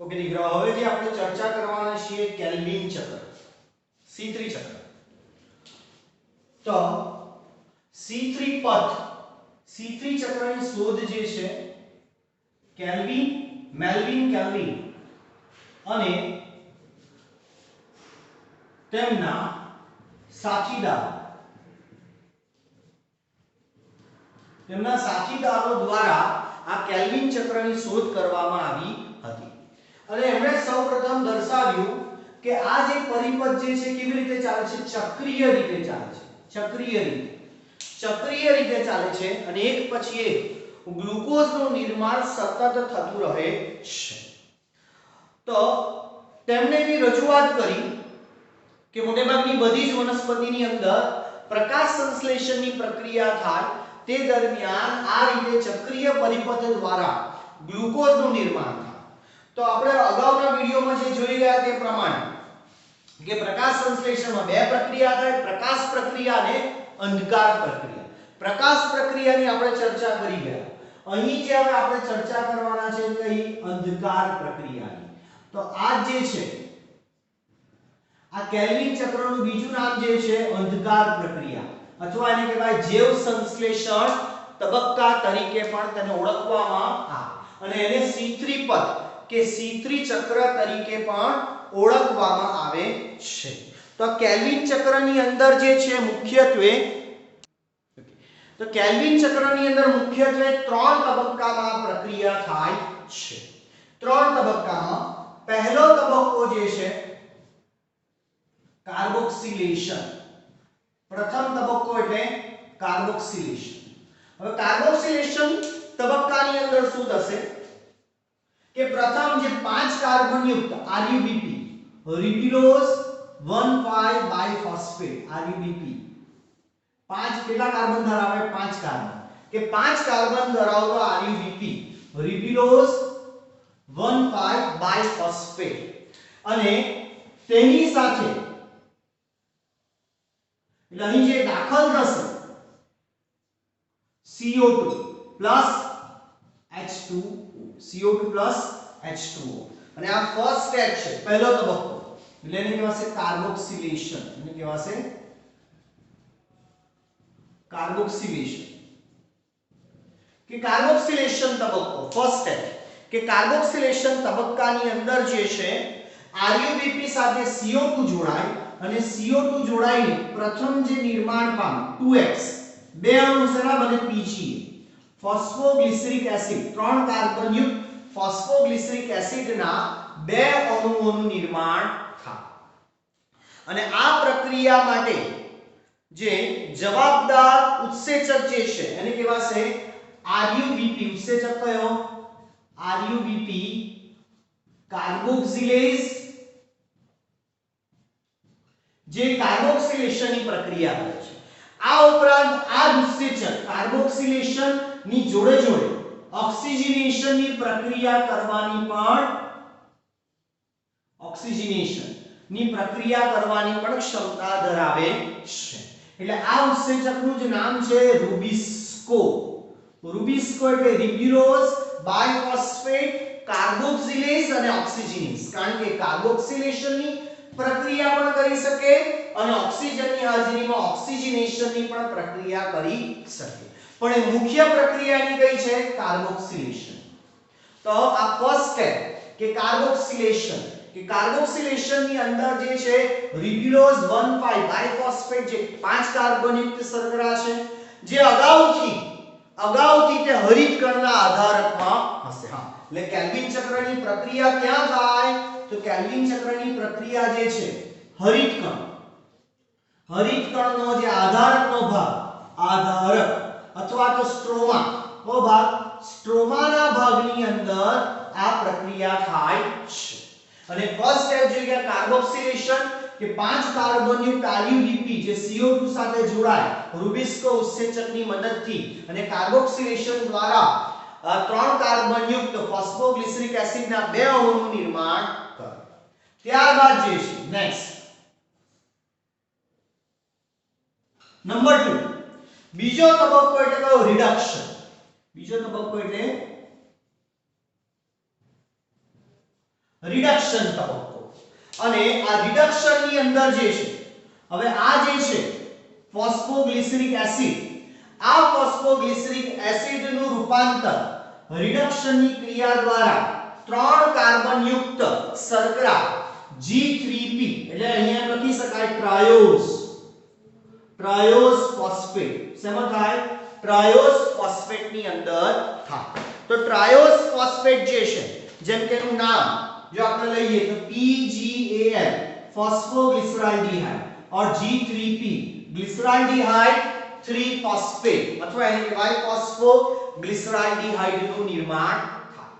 Okay દીકરાઓ, હવે જે આપણે ચર્ચા કરવાના છીએ કેલ્વિન ચક્ર, C3 ચક્ર. તો C3 પથ, C3 ચક્રની શોધ જે છે કેલ્વિન, મેલ્વિન કેલ્વિન અને તેમના સાથીદારો દ્વારા આ કેલ્વિન ચક્રની શોધ કરવામાં આવી હતી. અને એમણે સૌપ્રથમ દર્શાવ્યું કે આ જે પરિપથ જે છે કેવી રીતે ચાલે છે, ચક્રીય રીતે ચાલે છે. ચક્રીય રીતે ચાલે છે અને એક પછી એક ગ્લુકોઝનું નિર્માણ સતત થતું રહે છે. તો તેમણે એવી રજૂઆત કરી કે મોટેભાગની બધી જ વનસ્પતિની અંદર પ્રકાશ સંશ્લેષણની પ્રક્રિયા થાય તે દરમિયાન આ રીતે ચક્રીય પરિપથ દ્વારા ગ્લુકોઝનું નિર્માણ થાય. તો આપણે અગાઉના વિડિયોમાં જે જોઈ ગયા તે પ્રમાણે કે પ્રકાશ સંશ્લેષણમાં બે પ્રક્રિયા થાય, પ્રકાશ પ્રક્રિયા અને અંધકાર પ્રક્રિયા. પ્રકાશ પ્રક્રિયાની આપણે ચર્ચા કરી ગયા. અહીં જે હવે આપણે ચર્ચા કરવાના છે કઈ અંધકાર પ્રક્રિયાની. તો આ જે છે આ કેલ્વિન ચક્રનું બીજું નામ જે છે અંધકાર પ્રક્રિયા અથવા એને કહેવાય જૈવ સંશ્લેષણ તબક્કા તરીકે પણ તેને ઓળખવામાં આવે અને એને C3 પથ કે C3 ચક્ર તરીકે પણ ઓળખવામાં આવે છે. તો કેલ્વિન ચક્રની અંદર જે છે મુખ્યત્વે ત્રણ તબક્કામાં પ્રક્રિયા થાય છે. ત્રણ તબક્કામાં પહેલો તબક્કો જે છે કાર્બોક્સિલેશન. પ્રથમ તબક્કો એટલે કાર્બોક્સિલેશન. હવે કાર્બોક્સિલેશન તબક્કાની અંદર શું થશે કે પ્રથમ જે 5 કાર્બન યુક્ત RUBP રિબ્યુલોઝ 1,5 બાયફોસ્ફેટ RUBP 5 કેટલા કાર્બન ધરાવે 5 કાર્બન કે 5 કાર્બન ધરાવતો RUBP રિબ્યુલોઝ 1,5 બાયફોસ્ફેટ અને તેની સાથે એટલે અહીં જે દાખલ થશે CO2 plus H2O CO2 plus H2O અને આ ફર્સ્ટ સ્ટેપ છે, પહેલો તબક્કો એટલે એને કહેવાશે કાર્બોક્સિલેશન. એને કહેવાશે કાર્બોક્સિલેશન કે કાર્બોક્સિલેશન તબક્કો. ફર્સ્ટ સ્ટેપ કે કાર્બોક્સિલેશન તબક્કાની અંદર જે છે RUBP સાથે CO2 જોડાય અને CO2 જોડાઈને પ્રથમ જે નિર્માણ પામે 2X બે અણુ શેના બને PGA ફોસ્ફોગ્લિસરિક એસિડ 3 કાર્બન યુક્ત ફોસ્ફોગ્લિસરિક એસિડના બે અણુઓનું નિર્માણ થાય. અને આ પ્રક્રિયા માટે જે જવાબદાર ઉત્સેચક જે છે એને કહેવાશે RUBP. ઉત્સેચક કયો RUBP કાર્બોક્સિલેઝ જે કાર્બોક્સિલેશનની પ્રક્રિયા કરે છે. આ ઉપરાંત આ ઉત્સેચક કાર્બોક્સિલેશન ની જોડે જોડે ઓક્સિજનેશનની પ્રક્રિયા કરવાની પણ ક્ષમતા ધરાવે છે. એટલે આ ઉત્સેચકનું જે નામ છે રૂબિસ્કો. રૂબિસ્કો એટલે રિબ્યુલોઝ બાયફોસ્ફેટ કાર્બોક્સિલેઝ અને ઓક્સિજનેઝ. કારણ કે કાર્બોક્સિલેશનની પ્રક્રિયા પણ કરી શકે અને ઓક્સિજનની હાજરીમાં ઓક્સિજનેશનની પણ પ્રક્રિયા કરી શકે. પણ એ મુખ્ય પ્રક્રિયા એની કઈ છે કાર્બોક્સિલેશન. તો આ ફર્સ્ટ સ્ટેપ કે કાર્બોક્સિલેશનની અંદર જે છે રિબ્યુલોઝ 1,5 બાયફોસ્ફેટ જે 5 કાર્બન યુક્ત શર્કરા છે જે અગાઉથી તે હરિત કણના આધારકમાં હશે. એટલે કેલ્વિન ચક્રની પ્રક્રિયા ક્યાં થાય તો કેલ્વિન ચક્રની પ્રક્રિયા જે છે હરિત કણનો જે આધારકનો ભાગ અથવા તો સ્ટ્રોમાના ભાગની અંદર આ પ્રક્રિયા થાય છે. અને ફર્સ્ટ સ્ટેપ જે કે કાર્બોક્સિલેશન કે 5 કાર્બન યુક્ત RUBP જે CO2 સાથે જોડાય રૂબિસ્કો ઉત્સેચકની મદદથી અને કાર્બોક્સિલેશન દ્વારા 3 કાર્બન યુક્ત ફોસ્ફોગ્લિસરિક એસિડના બે અણુઓનું નિર્માણ કરે. ત્યારબાદ જે છે નેક્સ્ટ નંબર 2 બીજો તબક્કો એટલે કયો રિડક્શન. બીજો તબક્કો એટલે રિડક્શન તબક્કો. અને આ રિડક્શન ની અંદર જે છે, હવે આ જે છે ફોસ્ફોગ્લિસરિક એસિડ, આ ફોસ્ફોગ્લિસરિક એસિડ નું રૂપાંતર રિડક્શન ની ક્રિયા દ્વારા 3 કાર્બન યુક્ત શર્કરા G3P એટલે અહીંયા લખી શકાય ટ્રાયોસ ફોસ્ફેટ. શેમાં થાય? ટ્રાયોસ ફોસ્ફેટ ની અંદર થાય. તો ટ્રાયોસ ફોસ્ફેટ જે છે, જેમ કે એનું નામ જો આપણે લઈએ તો PGAL ફોસ્ફોગ્લિસરાલ્ડિહાઇડ और G3P ગ્લિસરાલ્ડિહાઇડ 3 ફોસ્ફેટ અથવા એને કહેવાય ફોસ્ફોગ્લિસરાલ્ડિહાઇડ નું નિર્માણ થાય.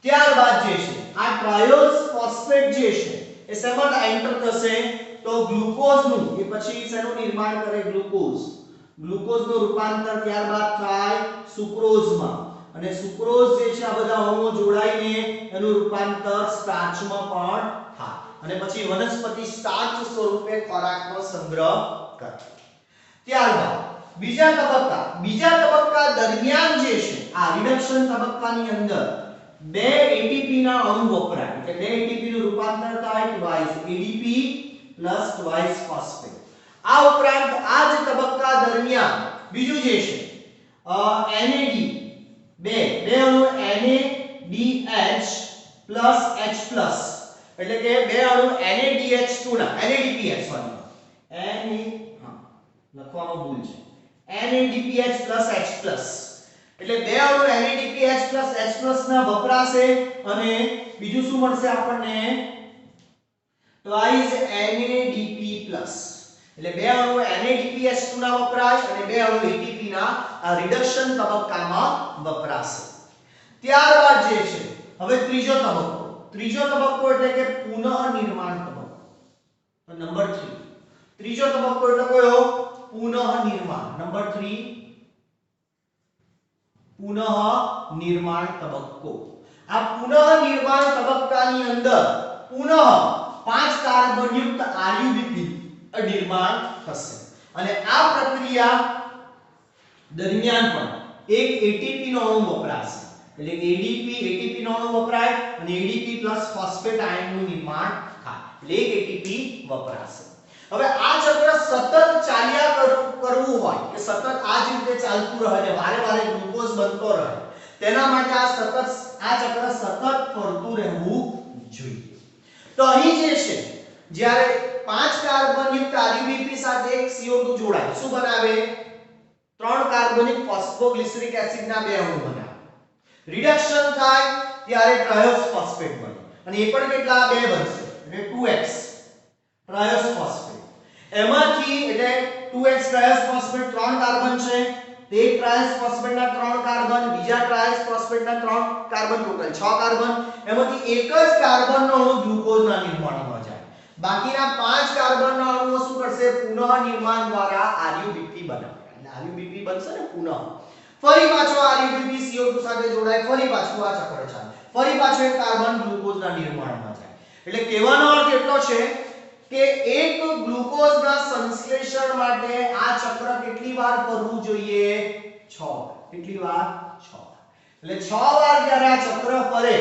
ત્યારબાદ જે છે આ ટ્રાયોસ ફોસ્ફેટ જે છે એ શેમાં એન્ટર થશે? તો ગ્લુકોઝ નું, એ પછી શેનું નિર્માણ કરે? ગ્લુકોઝ નું રૂપાંતર ત્યારબાદ થાય સુક્રોઝમાં, અને સુક્રોઝ જે છે આ બધા અણુઓ જોડાઈને એનું રૂપાંતર સ્ટાર્ચમાં પણ થાય, અને પછી વનસ્પતિ સ્ટાર્ચ સ્વરૂપે ખોરાકનો સંગ્રહ કરે. ત્યારબાદ બીજા તબક્કા દરમિયાન જે છે આ રિડક્શન તબક્કાની અંદર 2 ATP ના અણુ વપરાય, એટલે 2 ATP નું રૂપાંતર થાય twice ADP plus twice phosphate. આ ઉપરાંત આ જ તબક્કા દરમિયાન બીજું જે છે NAD, બે અણુ NADH plus H plus, એટલે કે બે અણુ NADH2 ના NADPH લખવામાં ભૂલ છે, NADPH plus H plus, એટલે બે અણુ NADPH plus H plus ના વપરાશે, અને બીજું શું મળશે આપણને? twice NADP plus, એટલે બે અણુ NADPH2 ના વપરાય અને બે અણુ ATP ના આ રિડક્શન તબક્કામાં વપરાશે. ત્યારબાદ જે છે હવે ત્રીજો તબક્કો એટલે કે પુનઃનિર્માણ તબક્કો. તો નંબર 3 ત્રીજો તબક્કો એટલે કયો? પુનઃનિર્માણ. નંબર 3 પુનઃનિર્માણ તબક્કો. આ પુનઃનિર્માણ તબક્કાની અંદર પુનઃ 5 કાર્બન યુક્ત RUBP નિર્માણ થશે, અને આ પ્રક્રિયા દરમિયાન પણ એક ATP નો અણુ વપરાશે, એટલે ATP નો અણુ વપરાય અને ADP plus ફોસ્ફેટ આયનનું નિર્માણ થાય, એટલે એક ATP વપરાશે. હવે આ ચક્ર સતત ચાલ્યા કરવું હોય કે સતત આ જ રીતે ચાલતું રહે અને વારે ગ્લુકોઝ બનતો રહે, તેના માટે આ ચક્ર સતત ફરતું રહેવું જોઈએ. તો અહીં જે છે જ્યારે 5 કાર્બન યુક્ત RUBP સાથે એક CO2 જોડાય શું બનાવે? 3 કાર્બનિક ફોસ્ફોગ્લિસરિક એસિડ ના 2 અણુ બનાવે. રિડક્શન થાય ત્યારે ટ્રાયોસ ફોસ્ફેટ બને, અને એ પણ કેટલા? 2 બનશે, એટલે 2x ટ્રાયોસ ફોસ્ફેટ. એમાંથી એટલે 2x ટ્રાયોસ ફોસ્ફેટ 3 કાર્બન છે, તે એક ટ્રાયોસ ફોસ્ફેટ ના 3 કાર્બન, બીજા ટ્રાયોસ ફોસ્ફેટ ના 3 કાર્બન, ટોટલ 6 કાર્બન. એમાંથી એક જ કાર્બનનો અણુ ગ્લુકોઝના નિર્માણમાં જાય, બાકીના 5 કાર્બનના અણુઓ શું કરશે? પુનઃનિર્માણ દ્વારા RUBP બનાવે, એટલે RUBP બનશે ને પુનઃ. ફરી પાછો RUBP CO2 સાથે જોડાય, ફરી પાછું આ ચક્ર ચાલે, ફરી પાછો એક કાર્બન ગ્લુકોઝના નિર્માણમાં જાય. એટલે કહેવાનો અર્થ એટલો છે કે એક ગ્લુકોઝના સંશ્લેષણ માટે આ ચક્ર કેટલી વાર ફરવું જોઈએ? 6 વાર. કેટલી વાર? 6 વાર. એટલે 6 વાર જ્યારે આ ચક્ર ફરે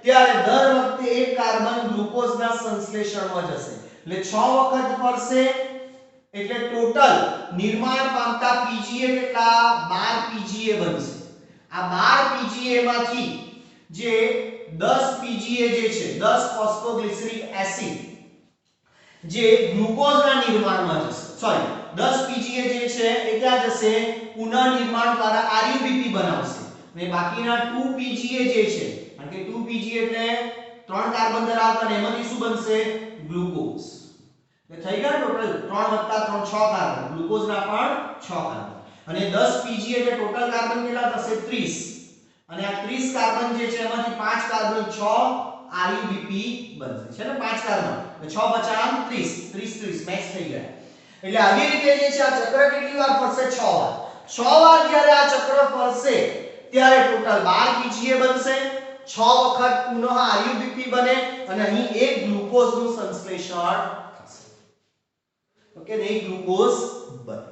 ત્યારે દર વખતે એક કાર્બન ગ્લુકોઝના સંશ્લેષણમાં જશે, એટલે 6 વખત ફરશે, એટલે ટોટલ નિર્માણ પામતા PGA કેટલા? 12 PGA બનશે. આ 12 PGA માંથી જે 10 PGA જે છે 10 ફોસ્ફોગ્લિસરિક એસિડ જે ગ્લુકોઝના નિર્માણમાં જશે, સોરી 10 PGA જે છે એ ક્યાં જશે? પુનઃનિર્માણ દ્વારા RUBP બનાવશે, અને બાકીના 2 PGA જે છે, કારણ કે 2 PGA એટલે 3 કાર્બન ધરાવતા, અને એમાંથી શું બનશે? ગ્લુકોઝ. એટલે થઈ ગયા ટોટલ 3 + 3 6 કાર્બન, ગ્લુકોઝના પણ 6 કાર્બન, અને 10 PGA એટલે ટોટલ કાર્બન કેટલા થશે? 30, અને આ 30 કાર્બન જે છે એમાંથી 5 કાર્બન 6 RUBP બનશે, છે ને 5 કાર્બન, એટલે 6 × 5 = 30 મેચ થઈ ગયા. એટલે આવી રીતે જે છે આ ચક્ર કેટલી વાર ફરશે? 6 વાર. 6 વાર જ્યારે આ ચક્ર ફરશે ત્યારે ટોટલ 12 PGA બનશે, 6 વખત પુનઃ RUBP બને, અને અહીં એક ગ્લુકોઝનું સંશ્લેષણ થશે. ઓકે, એક ગ્લુકોઝ બને.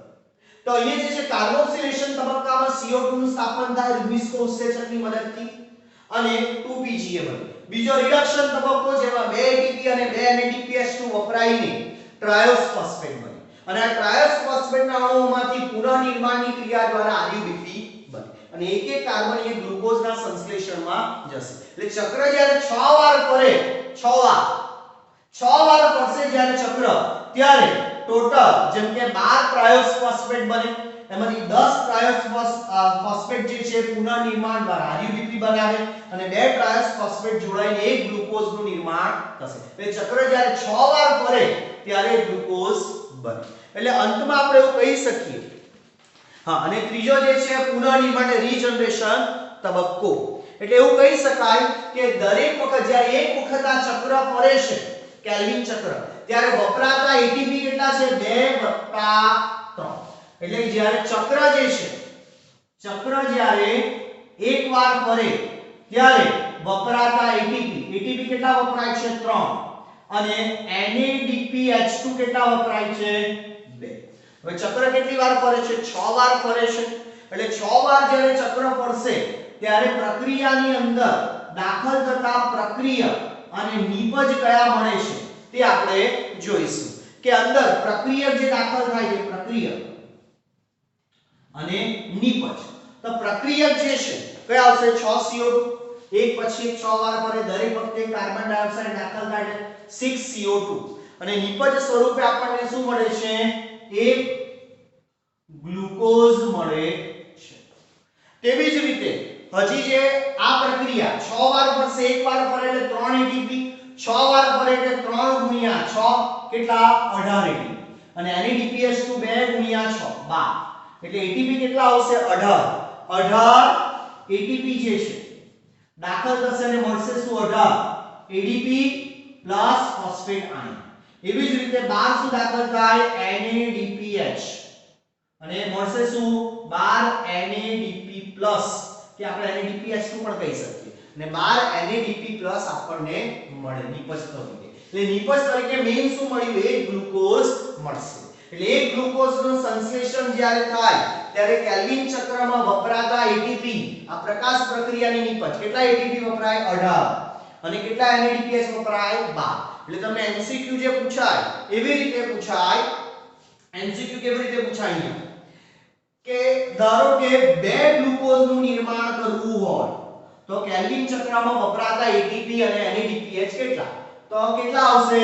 તો અહીંયા જે છે કાર્બોક્સિલેશન તબક્કામાં CO2 નું સ્થાપન થાય રુબિસ કોષેચકની મદદથી, અને 2 pGa બને. બીજો રિડક્શન તબક્કો જેમાં 2 ATP અને 2 NADPH2 વપરાઈને ટ્રાયોસ ફોસ્ફેટ બને. અને આ ટ્રાયોસ ફોસ્ફેટના અણુઓમાંથી પુનઃનિર્માણની ક્રિયા દ્વારા RuBP બને. અને એક એક કાર્બન એ ગ્લુકોઝના સંશ્લેષણમાં જશે. એટલે ચક્ર જ્યારે 6 વાર ફરે, 6 વાર ફરશે જ્યારે ચક્ર, ત્યારે ટોટલ જેમ કે 12 ટ્રાયોસ ફોસ્ફેટ બને, એમાંથી 10 ટ્રાયોસ ફોસ્ફેટ જે છે પુનઃનિર્માણ દ્વારા RuBP બનાવે અને 2 ટ્રાયોસ ફોસ્ફેટ જોડાઈને એક ગ્લુકોઝનું નિર્માણ થશે. એટલે ચક્ર જ્યારે 6 વાર ફરે ત્યારે ગ્લુકોઝ બને. એટલે અંતમાં આપણે એવું કહી શકીએ. હા, અને ત્રીજો જે છે પુનઃનિર્માણ રીજનરેશન તબક્કો. એટલે એવું કહી શકાય કે દરેક વખત જ્યારે એક વખત આ ચક્ર ફરે છે કેલ્વિન ચક્ર, ત્યારે વપરાતા ATP કેટલા છે? 2 + 3. એટલે જ્યારે ચક્ર જે છે, ચક્ર જ્યારે એકવાર ફરે ત્યારે વપરાતા ATP કેટલા વપરાય છે? 3. અને NADPH2 કેટલા વપરાય છે? 2. હવે ચક્ર કેટલી વાર ફરે છે? 6 વાર ફરે છે. એટલે 6 વાર જ્યારે ચક્ર ફરશે ત્યારે પ્રક્રિયાની અંદર દાખલ થતા પ્રક્રિયક અને નિપજ કયા મળે છે તે આપણે જોઈશું. કે અંદર પ્રક્રિયક જે દાખલ થાય છે, પ્રક્રિયક અને નિપજ. તો પ્રક્રિયક જે છે કયા આવશે? 6 CO2, એક પછી એક 6 વાર ફરે, દરેક વખતે કાર્બન ડાયોક્સાઇડ દાખલ થાય છે 6 CO2. અને નિપજ સ્વરૂપે આપણને શું મળે છે? એક ગ્લુકોઝ મળે છે. તેવી જ રીતે હજી જે આ પ્રક્રિયા 6 વાર ફરશે, એક વાર ફરે એટલે 3 ATP, 6 વાર ફરે એટલે 3 * 6 કેટલા? 18 ATP. અને NADPH2 2 * 6 12. એટલે ATP કેટલા આવશે? 18 ATP જે છે દાખલ થશે અને મળશે શું? 18 ADP પ્લસ ફોસ્ફેટ આયન. એવી જ રીતે 12 શું દાખલ થાય? NADPH. અને મળશે શું? 12 NADP પ્લસ, કે આપણે NADPH2 પણ કહી શકીએ. અને 12 NADP પ્લસ આપણને મળે નિપજ તરીકે. એટલે નિપજ તરીકે મેઈન શું મળ્યું? એક ગ્લુકોઝ મળશે. એટલે એક ગ્લુકોઝનું સંશ્લેષણ જ્યારે થાય ત્યારે કેલ્વિન ચક્રમાં વપરાતા ATP, આ પ્રકાશ પ્રક્રિયાની નિપજ, કેટલા ATP વપરાય? 18. અને કેટલા NADPH વપરાય? 12. એટલે તમને MCQ જે પૂછાય એવી રીતે પૂછાય. MCQ કેવી રીતે પૂછાય અહીંયા? કે ધારો કે 2 ગ્લુકોઝનું નિર્માણ કરવું હોય તો કેલ્વિન ચક્રમાં વપરાતા ATP અને NADPH કેટલા? તો કેટલા આવશે?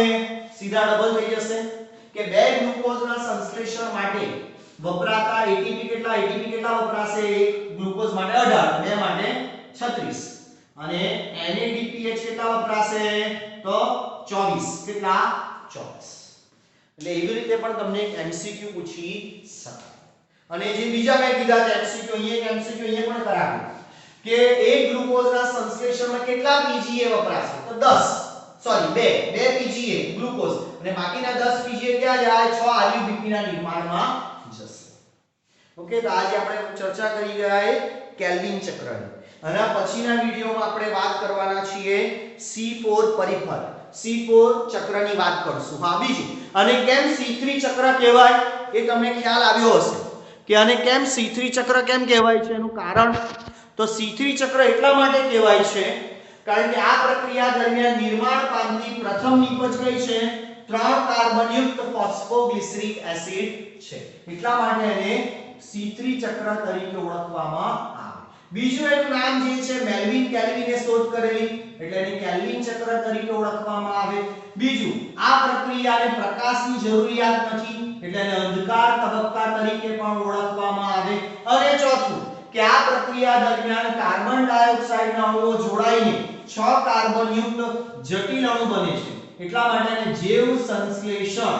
સીધા ડબલ થઈ જશે. કે 2 ગ્લુકોઝના સંશ્લેષણ માટે વપરાતા ATP કેટલા? ATP કેટલા વપરાશે? એક ગ્લુકોઝ માટે 18, 2 માટે 36. અને NADPH કેટલા વપરાશે? તો 24. કેટલા? 24. એટલે એવી રીતે પણ તમને એક MCQ પૂછી શકાય. અને જે બીજા મેં કીધા છે MCQ, અહીંયા એક MCQ અહીંયા પણ કરાવ્યું કે એક ગ્લુકોઝના સંશ્લેષણમાં કેટલા PGA વપરાશે? તો 2 PGA ગ્લુકોઝ, અને બાકીના 10 PGA ક્યાં જાય? 6 RuBP ના નિર્માણમાં જશે. ઓકે, તો આજે આપણે ચર્ચા કરી ગયા કેલ્વિન ચક્રની. અને પછીના વિડિયોમાં આપણે વાત કરવાના છીએ C4 પરિપથ, C4 ચક્રની વાત કરશું. હા, બીજું અને કેમ C3 ચક્ર કહેવાય એ તમને ખ્યાલ આવ્યો હશે કે આને કેમ C3 ચક્ર કેમ કહેવાય છે? એનું કારણ તો C3 ચક્ર એટલા માટે કહેવાય છે કારણ કે આ પ્રક્રિયા દરમિયાન નિર્માણ પામતી પ્રથમ નિપજ કઈ છે? 3 કાર્બનયુક્ત ફોસ્ફોગ્લિસરિક એસિડ છે. એટલા માટે એને C3 ચક્ર તરીકે ઓળખવામાં આવે. બીજું એનું નામ જે છે મેલ્વિન કેલ્વિને શોધ કરેલી, એટલે એને કેલ્વિન ચક્ર તરીકે ઓળખવામાં આવે. બીજું, આ પ્રક્રિયાને પ્રકાશની જરૂરિયાત નથી એટલે એને અંધકાર તબક્કા તરીકે પણ ઓળખવામાં આવે. અને ચોથું કે આ પ્રક્રિયા દરમિયાન કાર્બન ડાયોક્સાઇડના અણુઓ જોડાઈને 6 કાર્બનયુક્ત જટિલ અણુ બને છે. એટલા માટે એને જૈવ સંશ્લેષણ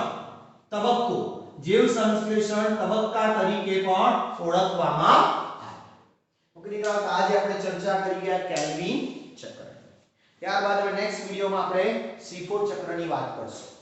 તબક્કા તરીકે પણ ઓળખવામાં આવે. ઓકે દીકરાઓ, આજે આપણે ચર્ચા કરી ગયા કેલ્વિન ચક્ર. ત્યારબાદ હવે નેક્સ્ટ વિડિયોમાં આપણે C4 ચક્રની વાત કરશું.